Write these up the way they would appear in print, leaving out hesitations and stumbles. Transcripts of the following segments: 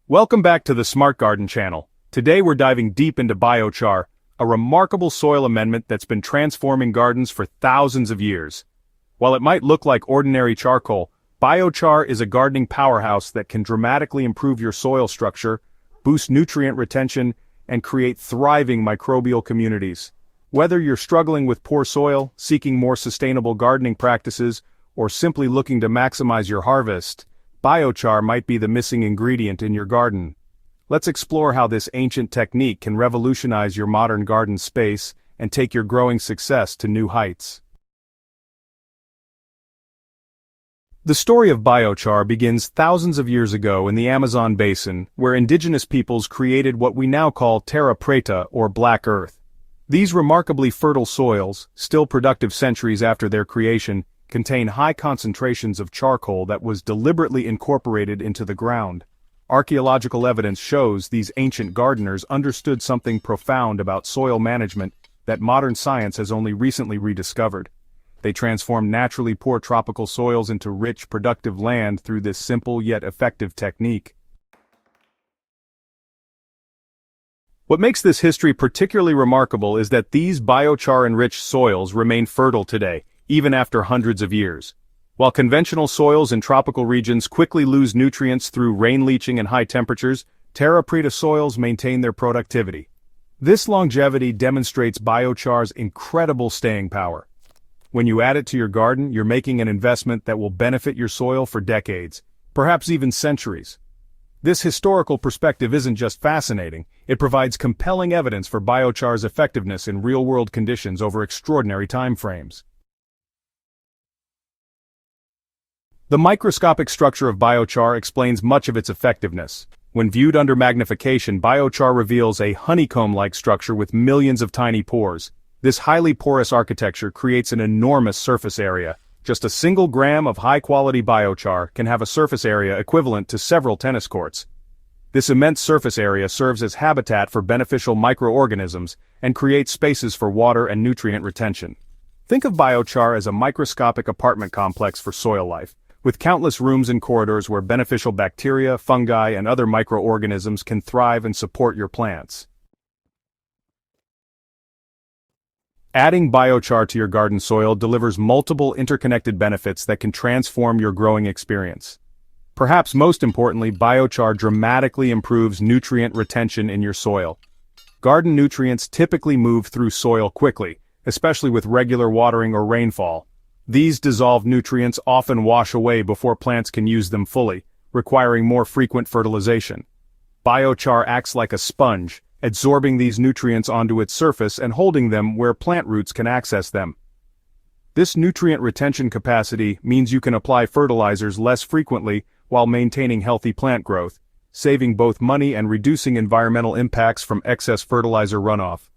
Welcome back to the Smart Garden channel. Today we're diving deep into biochar, a remarkable soil amendment that's been transforming gardens for thousands of years. While it might look like ordinary charcoal, biochar is a gardening powerhouse that can dramatically improve your soil structure, boost nutrient retention, and create thriving microbial communities. Whether you're struggling with poor soil, seeking more sustainable gardening practices, or simply looking to maximize your harvest, biochar might be the missing ingredient in your garden. Let's explore how this ancient technique can revolutionize your modern garden space and take your growing success to new heights. The story of biochar begins thousands of years ago in the Amazon basin, where indigenous peoples created what we now call Terra Preta, or Black Earth. These remarkably fertile soils, still productive centuries after their creation, contain high concentrations of charcoal that was deliberately incorporated into the ground. Archaeological evidence shows these ancient gardeners understood something profound about soil management that modern science has only recently rediscovered. They transformed naturally poor tropical soils into rich, productive land through this simple yet effective technique. What makes this history particularly remarkable is that these biochar-enriched soils remain fertile today, even after hundreds of years. While conventional soils in tropical regions quickly lose nutrients through rain leaching and high temperatures, Terra Preta soils maintain their productivity. This longevity demonstrates biochar's incredible staying power. When you add it to your garden, you're making an investment that will benefit your soil for decades, perhaps even centuries. This historical perspective isn't just fascinating, it provides compelling evidence for biochar's effectiveness in real-world conditions over extraordinary time frames. The microscopic structure of biochar explains much of its effectiveness. When viewed under magnification, biochar reveals a honeycomb-like structure with millions of tiny pores. This highly porous architecture creates an enormous surface area. Just a single gram of high-quality biochar can have a surface area equivalent to several tennis courts. This immense surface area serves as habitat for beneficial microorganisms and creates spaces for water and nutrient retention. Think of biochar as a microscopic apartment complex for soil life, with countless rooms and corridors where beneficial bacteria, fungi, and other microorganisms can thrive and support your plants. Adding biochar to your garden soil delivers multiple interconnected benefits that can transform your growing experience. Perhaps most importantly, biochar dramatically improves nutrient retention in your soil. Garden nutrients typically move through soil quickly, especially with regular watering or rainfall. These dissolved nutrients often wash away before plants can use them fully, requiring more frequent fertilization. Biochar acts like a sponge, absorbing these nutrients onto its surface and holding them where plant roots can access them. This nutrient retention capacity means you can apply fertilizers less frequently while maintaining healthy plant growth, saving both money and reducing environmental impacts from excess fertilizer runoff.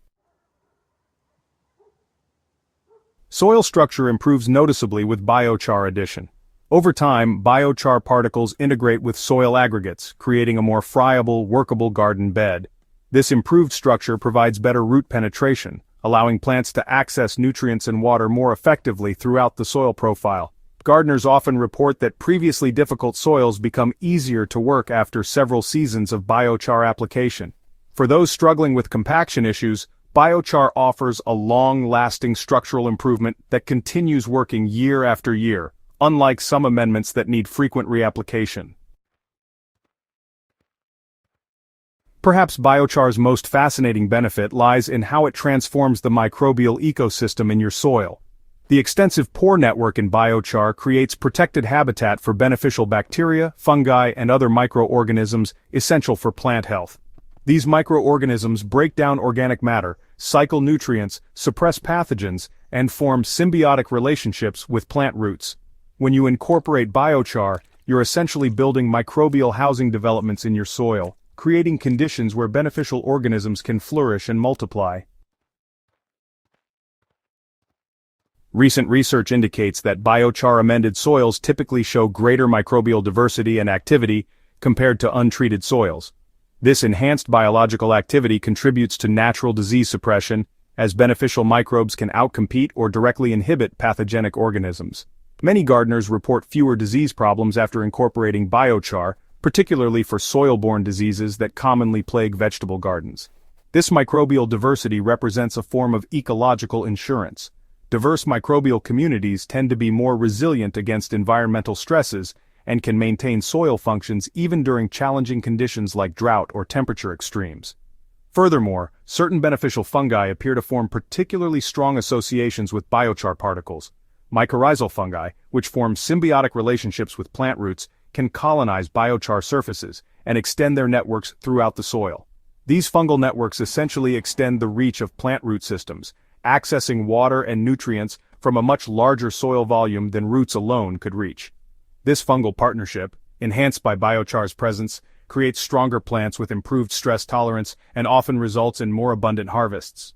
Soil structure improves noticeably with biochar addition. Over time, biochar particles integrate with soil aggregates, creating a more friable, workable garden bed. This improved structure provides better root penetration, allowing plants to access nutrients and water more effectively throughout the soil profile. Gardeners often report that previously difficult soils become easier to work after several seasons of biochar application. For those struggling with compaction issues, biochar offers a long-lasting structural improvement that continues working year after year, unlike some amendments that need frequent reapplication. Perhaps biochar's most fascinating benefit lies in how it transforms the microbial ecosystem in your soil. The extensive pore network in biochar creates protected habitat for beneficial bacteria, fungi, and other microorganisms essential for plant health. These microorganisms break down organic matter, cycle nutrients, suppress pathogens, and form symbiotic relationships with plant roots. When you incorporate biochar, you're essentially building microbial housing developments in your soil, creating conditions where beneficial organisms can flourish and multiply. Recent research indicates that biochar-amended soils typically show greater microbial diversity and activity compared to untreated soils. This enhanced biological activity contributes to natural disease suppression, as beneficial microbes can outcompete or directly inhibit pathogenic organisms. Many gardeners report fewer disease problems after incorporating biochar, particularly for soil-borne diseases that commonly plague vegetable gardens. This microbial diversity represents a form of ecological insurance. Diverse microbial communities tend to be more resilient against environmental stresses and can maintain soil functions even during challenging conditions like drought or temperature extremes. Furthermore, certain beneficial fungi appear to form particularly strong associations with biochar particles. Mycorrhizal fungi, which form symbiotic relationships with plant roots, can colonize biochar surfaces and extend their networks throughout the soil. These fungal networks essentially extend the reach of plant root systems, accessing water and nutrients from a much larger soil volume than roots alone could reach. This fungal partnership, enhanced by biochar's presence, creates stronger plants with improved stress tolerance and often results in more abundant harvests.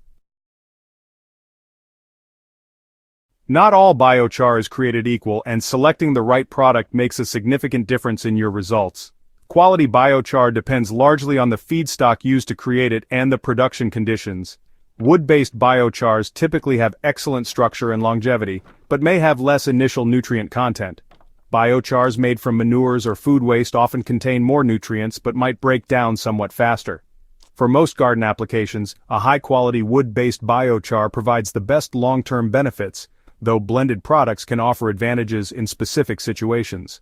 Not all biochar is created equal, and selecting the right product makes a significant difference in your results. Quality biochar depends largely on the feedstock used to create it and the production conditions. Wood-based biochars typically have excellent structure and longevity, but may have less initial nutrient content. Biochars made from manures or food waste often contain more nutrients but might break down somewhat faster. For most garden applications, a high-quality wood-based biochar provides the best long-term benefits, though blended products can offer advantages in specific situations.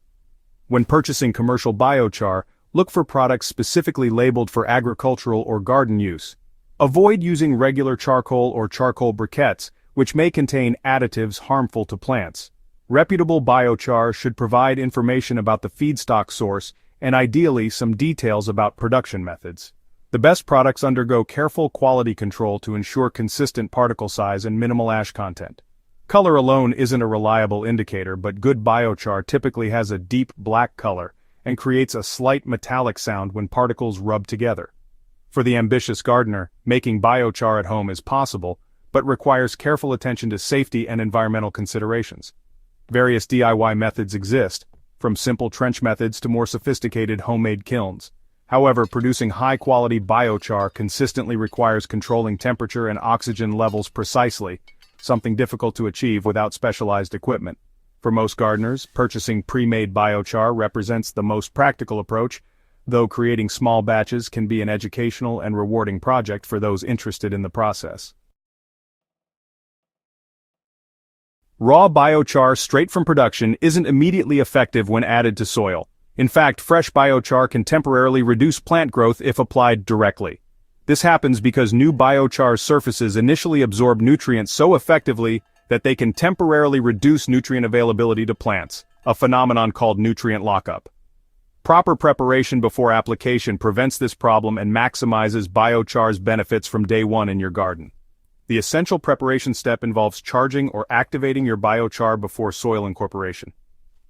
When purchasing commercial biochar, look for products specifically labeled for agricultural or garden use. Avoid using regular charcoal or charcoal briquettes, which may contain additives harmful to plants. Reputable biochar should provide information about the feedstock source and ideally some details about production methods. The best products undergo careful quality control to ensure consistent particle size and minimal ash content. Color alone isn't a reliable indicator, but good biochar typically has a deep black color and creates a slight metallic sound when particles rub together. For the ambitious gardener, making biochar at home is possible, but requires careful attention to safety and environmental considerations. Various DIY methods exist, from simple trench methods to more sophisticated homemade kilns. However, producing high-quality biochar consistently requires controlling temperature and oxygen levels precisely, something difficult to achieve without specialized equipment. For most gardeners, purchasing pre-made biochar represents the most practical approach, though creating small batches can be an educational and rewarding project for those interested in the process. Raw biochar straight from production isn't immediately effective when added to soil. In fact, fresh biochar can temporarily reduce plant growth if applied directly. This happens because new biochar surfaces initially absorb nutrients so effectively that they can temporarily reduce nutrient availability to plants, a phenomenon called nutrient lockup. Proper preparation before application prevents this problem and maximizes biochar's benefits from day one in your garden. The essential preparation step involves charging or activating your biochar before soil incorporation.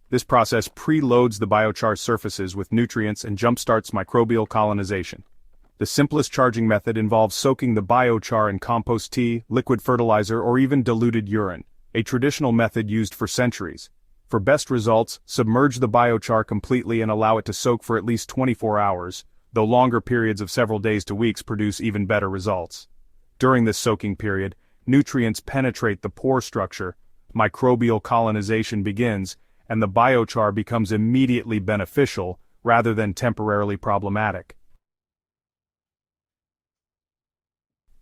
This process preloads the biochar surfaces with nutrients and jumpstarts microbial colonization. The simplest charging method involves soaking the biochar in compost tea, liquid fertilizer, or even diluted urine, a traditional method used for centuries. For best results, submerge the biochar completely and allow it to soak for at least 24 hours, though longer periods of several days to weeks produce even better results. During this soaking period, nutrients penetrate the pore structure, microbial colonization begins, and the biochar becomes immediately beneficial rather than temporarily problematic.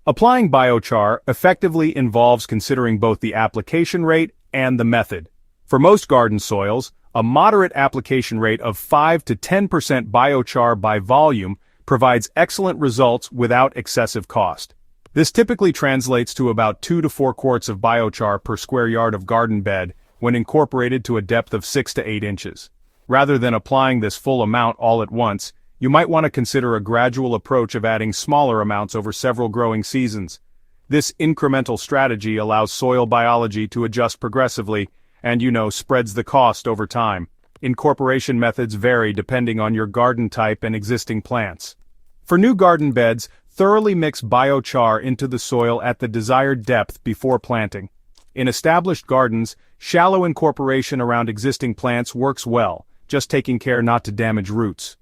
Applying biochar effectively involves considering both the application rate and the method. For most garden soils, a moderate application rate of 5 to 10% biochar by volume provides excellent results without excessive cost. This typically translates to about 2 to 4 quarts of biochar per square yard of garden bed when incorporated to a depth of 6 to 8 inches. Rather than applying this full amount all at once, you might want to consider a gradual approach of adding smaller amounts over several growing seasons. This incremental strategy allows soil biology to adjust progressively and, spreads the cost over time. Incorporation methods vary depending on your garden type and existing plants. For new garden beds, thoroughly mix biochar into the soil at the desired depth before planting. In established gardens, shallow incorporation around existing plants works well, just taking care not to damage roots.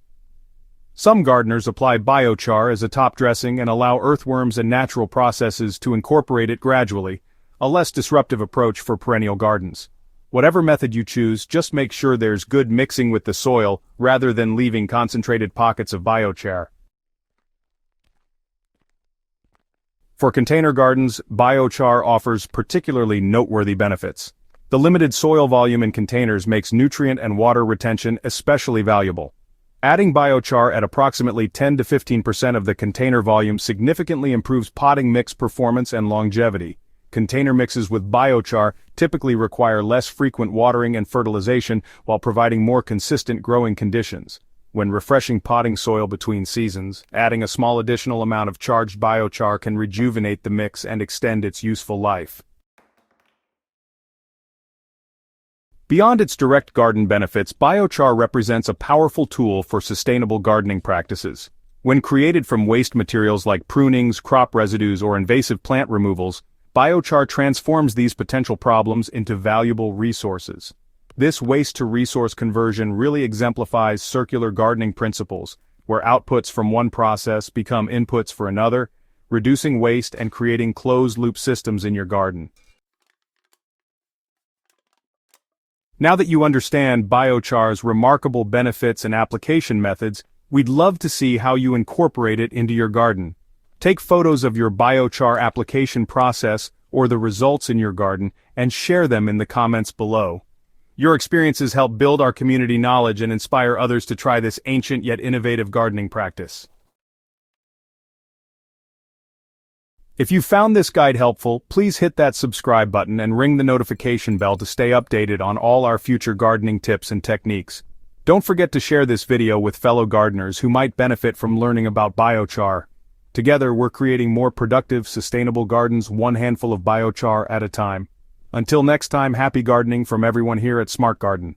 Some gardeners apply biochar as a top dressing and allow earthworms and natural processes to incorporate it gradually, a less disruptive approach for perennial gardens. Whatever method you choose, just make sure there's good mixing with the soil rather than leaving concentrated pockets of biochar. For container gardens, biochar offers particularly noteworthy benefits. The limited soil volume in containers makes nutrient and water retention especially valuable. Adding biochar at approximately 10 to 15% of the container volume significantly improves potting mix performance and longevity. Container mixes with biochar typically require less frequent watering and fertilization while providing more consistent growing conditions. When refreshing potting soil between seasons, adding a small additional amount of charged biochar can rejuvenate the mix and extend its useful life. Beyond its direct garden benefits, biochar represents a powerful tool for sustainable gardening practices. When created from waste materials like prunings, crop residues, or invasive plant removals, biochar transforms these potential problems into valuable resources. This waste-to-resource conversion really exemplifies circular gardening principles, where outputs from one process become inputs for another, reducing waste and creating closed-loop systems in your garden. Now that you understand biochar's remarkable benefits and application methods, we'd love to see how you incorporate it into your garden. Take photos of your biochar application process or the results in your garden and share them in the comments below. Your experiences help build our community knowledge and inspire others to try this ancient yet innovative gardening practice. If you found this guide helpful, please hit that subscribe button and ring the notification bell to stay updated on all our future gardening tips and techniques. Don't forget to share this video with fellow gardeners who might benefit from learning about biochar. Together, we're creating more productive, sustainable gardens, one handful of biochar at a time. Until next time, happy gardening from everyone here at Smart Garden.